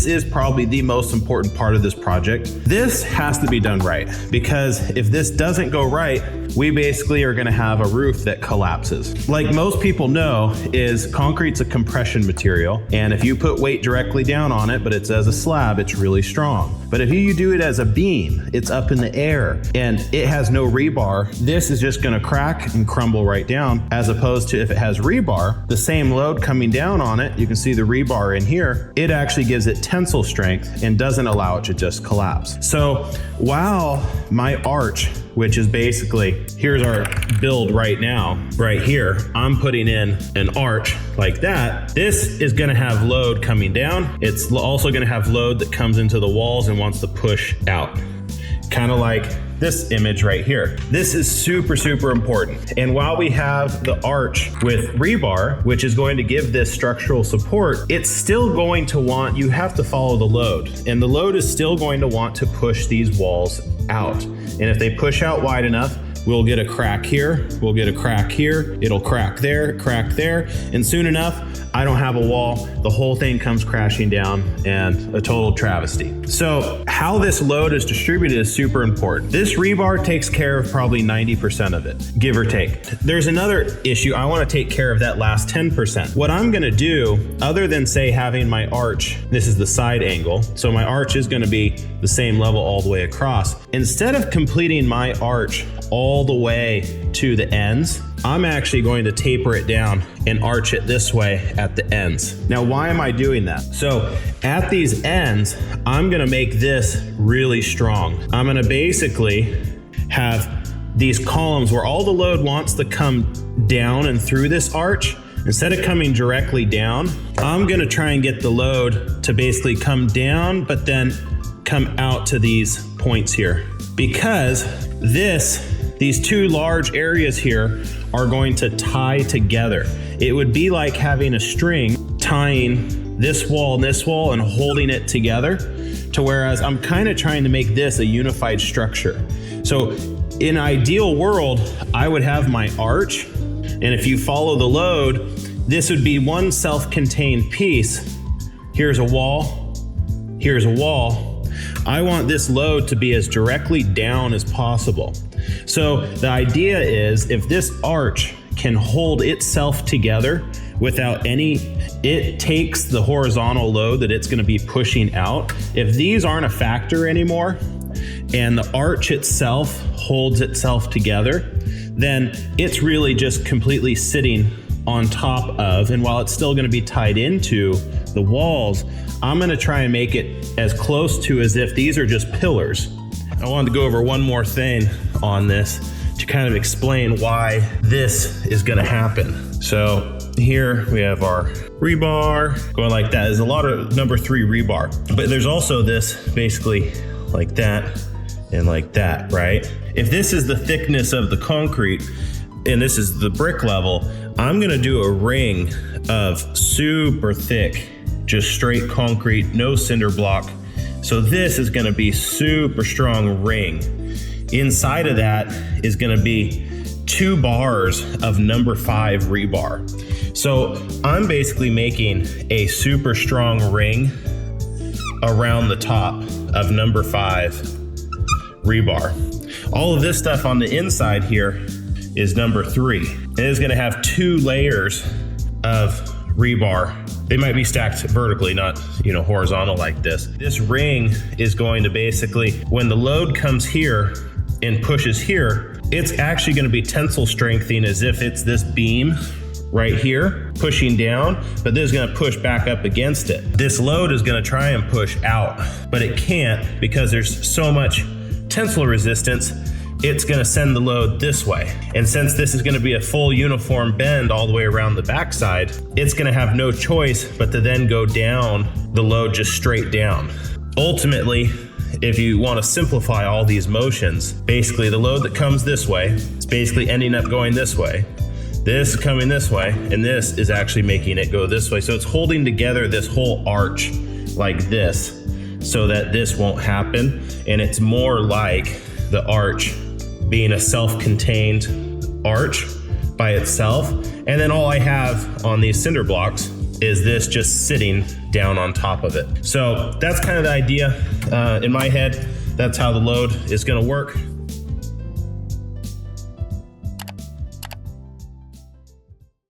this is probably the most important part of this project. This has to be done right, because if this doesn't go right, we basically are gonna have a roof that collapses. Like most people know, is concrete's a compression material, and if you put weight directly down on it, but it's as a slab, it's really strong. But if you do it as a beam, it's up in the air, and it has no rebar, this is just gonna crack and crumble right down, as opposed to if it has rebar, the same load coming down on it, you can see the rebar in here, it actually gives it tensile strength and doesn't allow it to just collapse. So while my arch, which is basically, here's our build right now, right here, I'm putting in an arch like that. This is gonna have load coming down. It's also gonna have load that comes into the walls and wants to push out. Kind of like this image right here. This is super, super important. And while we have the arch with rebar, which is going to give this structural support, it's still going to want, you have to follow the load. And the load is still going to want to push these walls out. And if they push out wide enough, we'll get a crack here, we'll get a crack here, it'll crack there, and soon enough, I don't have a wall, the whole thing comes crashing down, and a total travesty. So how this load is distributed is super important. This rebar takes care of probably 90% of it, give or take. There's another issue, I wanna take care of that last 10%. What I'm gonna do, other than say having my arch, this is the side angle, so my arch is gonna be the same level all the way across. Instead of completing my arch all the way to the ends, I'm actually going to taper it down and arch it this way at the ends. Now, why am I doing that? So at these ends, I'm gonna make this really strong. I'm gonna basically have these columns where all the load wants to come down and through this arch. Instead of coming directly down, I'm gonna try and get the load to basically come down, but then come out to these points here. Because these two large areas here are going to tie together. It would be like having a string tying this wall and holding it together, to whereas I'm kind of trying to make this a unified structure. So in an ideal world, I would have my arch, and if you follow the load, this would be one self-contained piece. Here's a wall, here's a wall. I want this load to be as directly down as possible. So the idea is, if this arch can hold itself together without it takes the horizontal load that it's gonna be pushing out. If these aren't a factor anymore, and the arch itself holds itself together, then it's really just completely sitting on top of, and while it's still gonna be tied into the walls, I'm gonna try and make it as close to as if these are just pillars. I wanted to go over one more thing on this to kind of explain why this is gonna happen. So here we have our rebar going like that. There's a lot of number 3 rebar, but there's also this basically like that and like that, right? If this is the thickness of the concrete and this is the brick level, I'm gonna do a ring of super thick, just straight concrete, no cinder block. So this is gonna be super strong ring. Inside of that is gonna be 2 bars of number 5 rebar. So I'm basically making a super strong ring around the top of number 5 rebar. All of this stuff on the inside here is number 3. It is gonna have 2 layers of rebar. They might be stacked vertically, not, horizontal like this. This ring is going to basically, when the load comes here and pushes here, it's actually gonna be tensile strengthening as if it's this beam right here pushing down, but this is gonna push back up against it. This load is gonna try and push out, but it can't because there's so much tensile resistance. It's gonna send the load this way. And since this is gonna be a full uniform bend all the way around the backside, it's gonna have no choice but to then go down the load just straight down. Ultimately, if you wanna simplify all these motions, basically the load that comes this way, it's basically ending up going this way. This is coming this way, and this is actually making it go this way. So it's holding together this whole arch like this so that this won't happen. And it's more like the arch being a self-contained arch by itself. And then all I have on these cinder blocks is this just sitting down on top of it. So that's kind of the idea in my head. That's how the load is gonna work.